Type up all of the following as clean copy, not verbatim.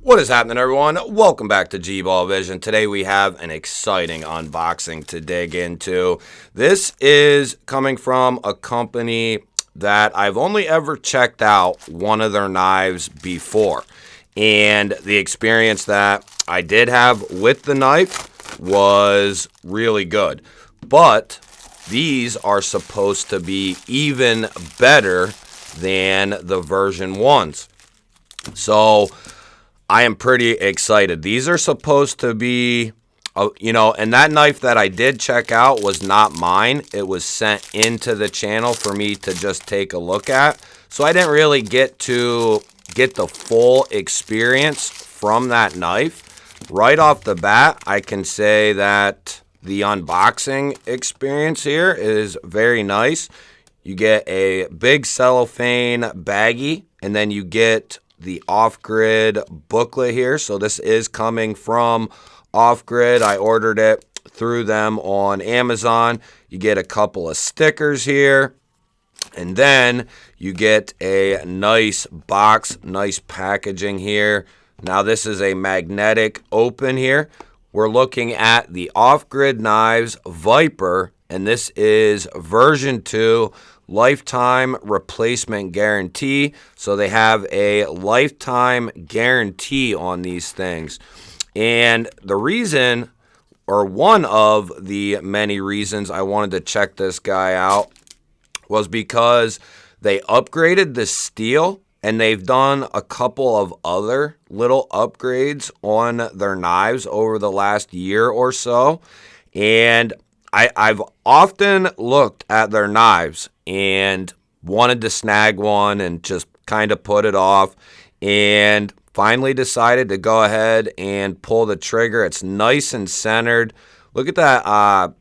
What is happening, everyone? Welcome back to G-Ball Vision. Today we have an exciting unboxing to dig into. This is coming from a company that I've only ever checked out one of their knives before. And the experience that I did have with the knife was really good. But these are supposed to be even better than the version 1s. So I am pretty excited. These are supposed to be, and that knife that I did check out was not mine. It was sent into the channel for me to just take a look at. So I didn't really get to get the full experience from that knife. Right off the bat, I can say that the unboxing experience here is very nice. You get a big cellophane baggie, and then you get the off-grid booklet here. So this is coming from off-grid. I ordered it through them on Amazon. You get a couple of stickers here, and then you get a nice box, nice packaging here. Now this is a magnetic open here. We're looking at the Off-Grid Knives Viper, and this is version 2. Lifetime replacement guarantee. So they have a lifetime guarantee on these things. And the reason, or one of the many reasons I wanted to check this guy out, was because they upgraded the steel, and they've done a couple of other little upgrades on their knives over the last year or so. And I've often looked at their knives and wanted to snag one and just kind of put it off, and finally decided to go ahead and pull the trigger. It's nice and centered. Look at that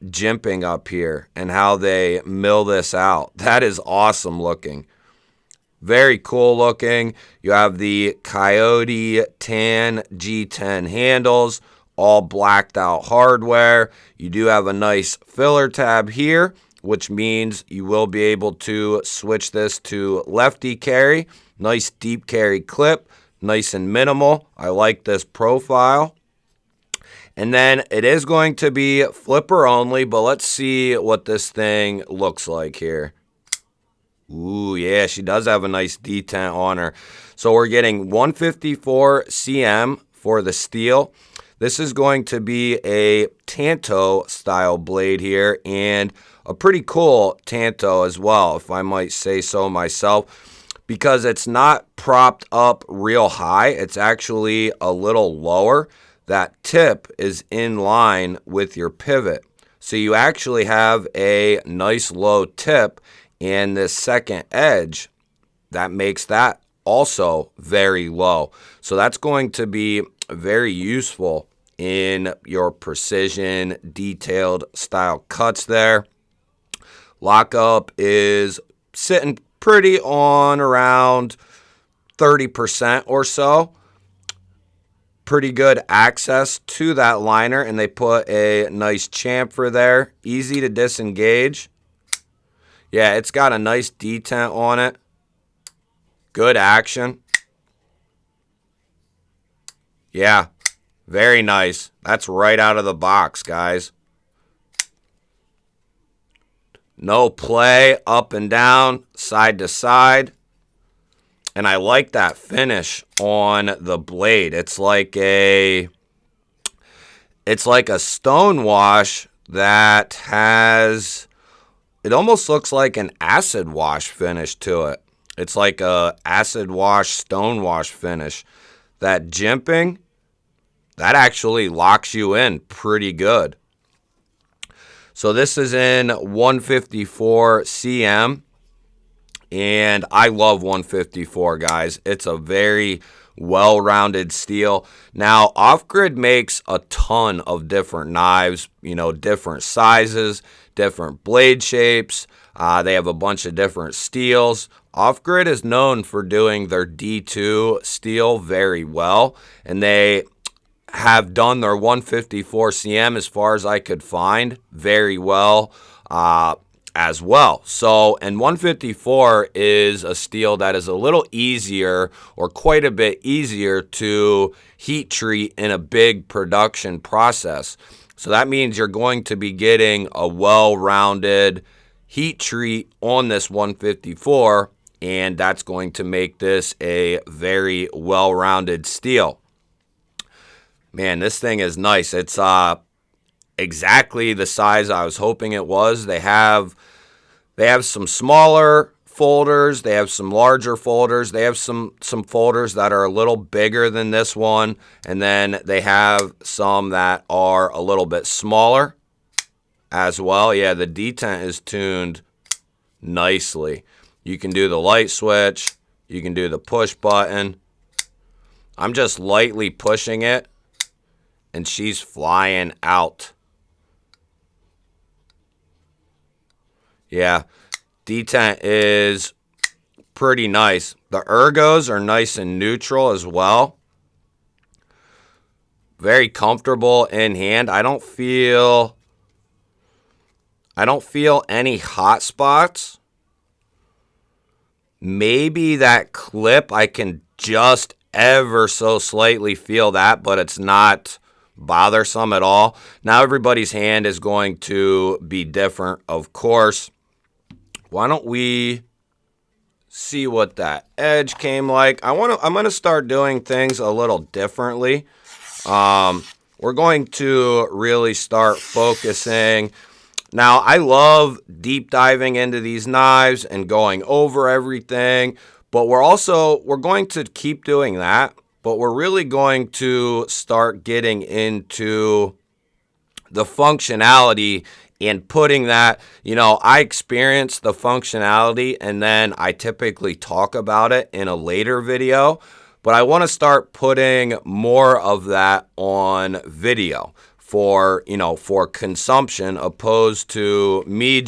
jimping up here and how they mill this out. That is awesome looking. Very cool looking. You have the Coyote Tan G10 handles, all blacked out hardware. You do have a nice filler tab here, which means you will be able to switch this to lefty carry. Nice deep carry clip, nice and minimal. I like this profile. And then it is going to be flipper only, but let's see what this thing looks like here. Ooh, yeah, she does have a nice detent on her. So we're getting 154 cm for the steel. This is going to be a Tanto style blade here, and a pretty cool Tanto as well, if I might say so myself, because it's not propped up real high. It's actually a little lower. That tip is in line with your pivot. So you actually have a nice low tip, and this second edge, that makes that also very low. So that's going to be very useful in your precision, detailed style cuts there. Lockup is sitting pretty on around 30% or so. Pretty good access to that liner, and they put a nice chamfer there. Easy to disengage. Yeah, it's got a nice detent on it. Good action. Yeah, very nice. That's right out of the box, guys. No play, up and down, side to side. And I like that finish on the blade. It's like a stone wash that has, it almost looks like an acid wash finish to it. It's like a acid wash, stone wash finish. That jimping, that actually locks you in pretty good. So this is in 154 cm, and I love 154, guys. It's a very well-rounded steel. Now, Off-Grid makes a ton of different knives, different sizes, different blade shapes. They have a bunch of different steels. Off-Grid is known for doing their D2 steel very well, and they have done their 154 cm, as far as I could find, very well. as well. So, and 154 is a steel that is a little easier, or quite a bit easier, to heat treat in a big production process. So that means you're going to be getting a well-rounded heat treat on this 154, and that's going to make this a very well-rounded steel. Man, this thing is nice. It's exactly the size I was hoping it was. They have some smaller folders, they have some larger folders, they have some folders that are a little bigger than this one, and then they have some that are a little bit smaller as well. Yeah, the detent is tuned nicely. You can do the light switch, you can do the push button. I'm just lightly pushing it and she's flying out. Yeah, detent is pretty nice. The ergos are nice and neutral as well. Very comfortable in hand. I don't feel any hot spots. Maybe that clip, I can just ever so slightly feel that, but it's not bothersome at all. Now everybody's hand is going to be different, of course. Why don't we see what that edge came like? I'm going to start doing things a little differently. We're going to really start focusing. Now, I love deep diving into these knives and going over everything, but we're going to keep doing that, but we're really going to start getting into the functionality and putting that, I experience the functionality and then I typically talk about it in a later video, but I want to start putting more of that on video for consumption, opposed to me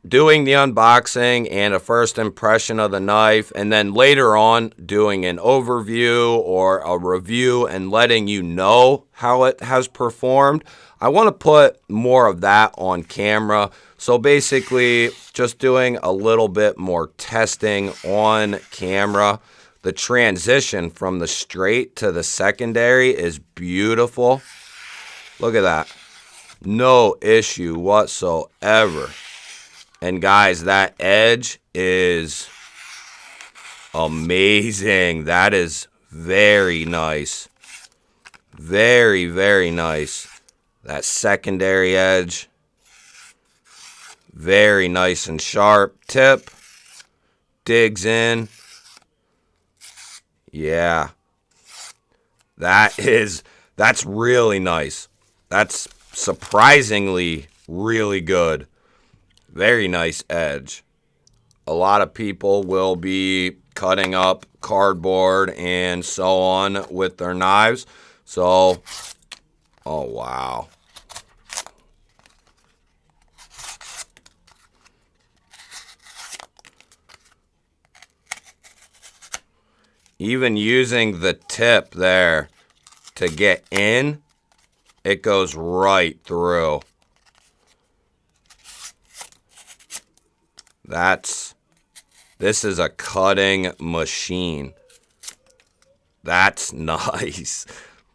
doing the unboxing and a first impression of the knife, and then later on doing an overview or a review and letting you know how it has performed. I want to put more of that on camera. So basically just doing a little bit more testing on camera. The transition from the straight to the secondary is beautiful. Look at that. No issue whatsoever. And guys, that edge is amazing. That is very nice. Very, very nice. That secondary edge. Very nice and sharp. Tip. Digs in. Yeah. That's really nice. That's surprisingly really good. Very nice edge. A lot of people will be cutting up cardboard and so on with their knives. So, oh wow. Even using the tip there to get in, it goes right through. This is a cutting machine. That's nice.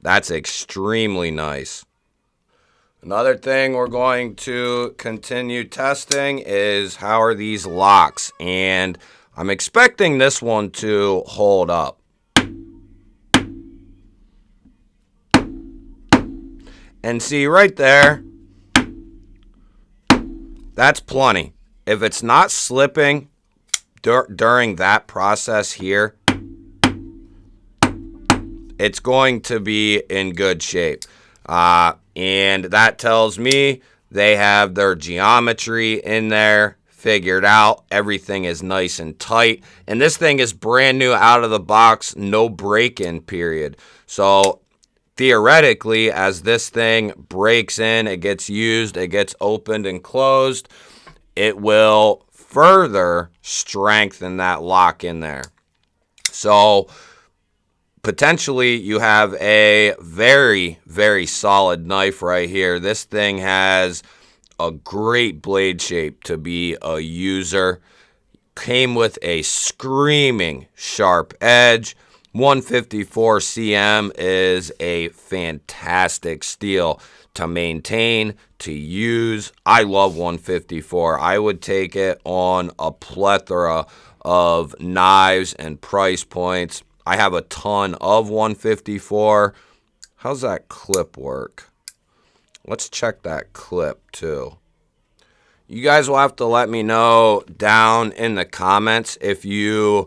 That's extremely nice. Another thing we're going to continue testing is how are these locks, and I'm expecting this one to hold up. And see right there, that's plenty. If it's not slipping during that process here, it's going to be in good shape. And that tells me they have their geometry in there figured out. Everything is nice and tight. And this thing is brand new out of the box, no break-in period. So theoretically, as this thing breaks in, it gets used, it gets opened and closed, it will further strengthen that lock in there. So potentially you have a very, very solid knife right here. This thing has a great blade shape to be a user. Came with a screaming sharp edge. 154 cm is a fantastic steel to maintain, to use. I love 154. I would take it on a plethora of knives and price points. I have a ton of 154. How's that clip work? Let's check that clip too. You guys will have to let me know down in the comments if you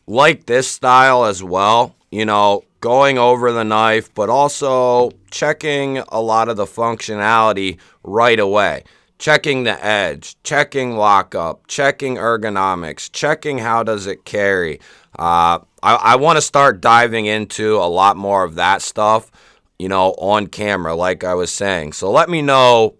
like this style as well. You know, going over the knife, but also checking a lot of the functionality right away. Checking the edge, checking lockup, checking ergonomics, checking how does it carry. I want to start diving into a lot more of that stuff, you know, on camera, like I was saying. So let me know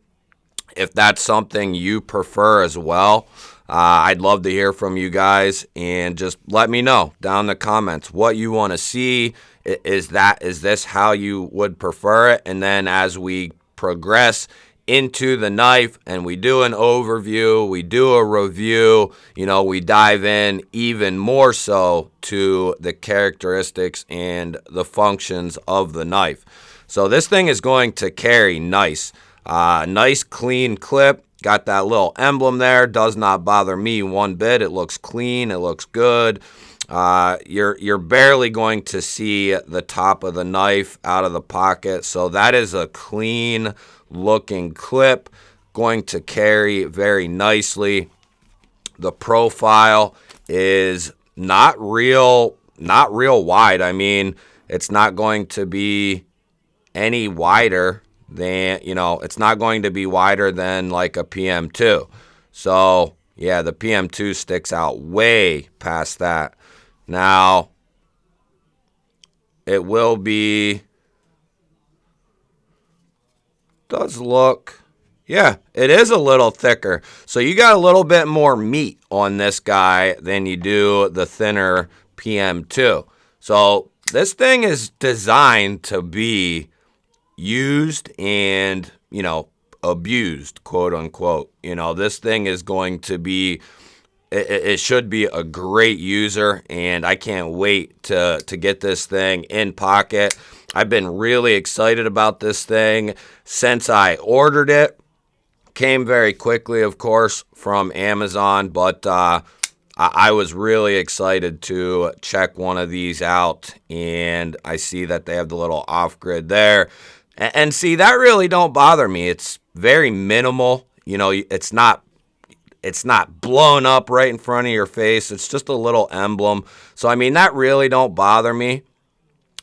if that's something you prefer as well. I'd love to hear from you guys, and just let me know down in the comments what you want to see. Is this how you would prefer it? And then as we progress into the knife and we do an overview, we do a review, you know, we dive in even more so to the characteristics and the functions of the knife. So this thing is going to carry nice. Nice clean clip. Got that little emblem there. Does not bother me one bit. It looks clean. It looks good. You're barely going to see the top of the knife out of the pocket. So that is a clean looking clip. Going to carry very nicely. The profile is not real wide. I mean, it's not going to be any wider than, you know, it's not going to be wider than like a PM2. So yeah, the PM2 sticks out way past that. Now it will be, does look, yeah, it is a little thicker. So you got a little bit more meat on this guy than you do the thinner PM2. So this thing is designed to be used and, you know, abused, quote unquote. You know, this thing is going to be, it should be a great user, and I can't wait to get this thing in pocket. I've been really excited about this thing since I ordered it. Came very quickly, of course, from Amazon, but I was really excited to check one of these out, and I see that they have the little off-grid there. And see, that really don't bother me. It's very minimal. You know, it's not blown up right in front of your face. It's just a little emblem. So, I mean, that really don't bother me.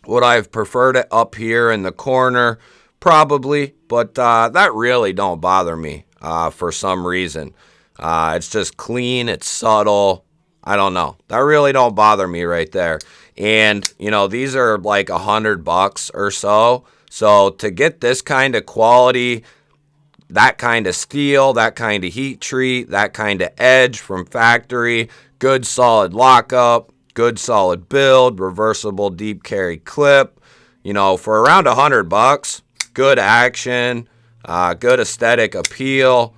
Would I have preferred it up here in the corner? Probably. But that really don't bother me for some reason. It's just clean. It's subtle. I don't know. That really don't bother me right there. And, you know, these are like $100 or so. So to get this kind of quality, that kind of steel, that kind of heat treat, that kind of edge from factory, good solid lockup, good solid build, reversible deep carry clip, you know, for around $100, good action, good aesthetic appeal.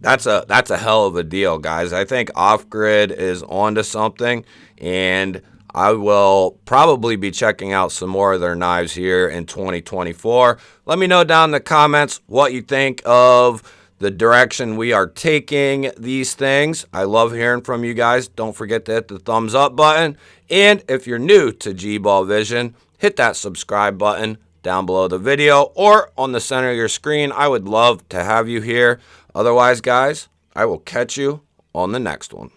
That's a hell of a deal, guys. I think Off-Grid is onto something, and I will probably be checking out some more of their knives here in 2024. Let me know down in the comments what you think of the direction we are taking these things. I love hearing from you guys. Don't forget to hit the thumbs up button. And if you're new to G-Ball Vision, hit that subscribe button down below the video or on the center of your screen. I would love to have you here. Otherwise, guys, I will catch you on the next one.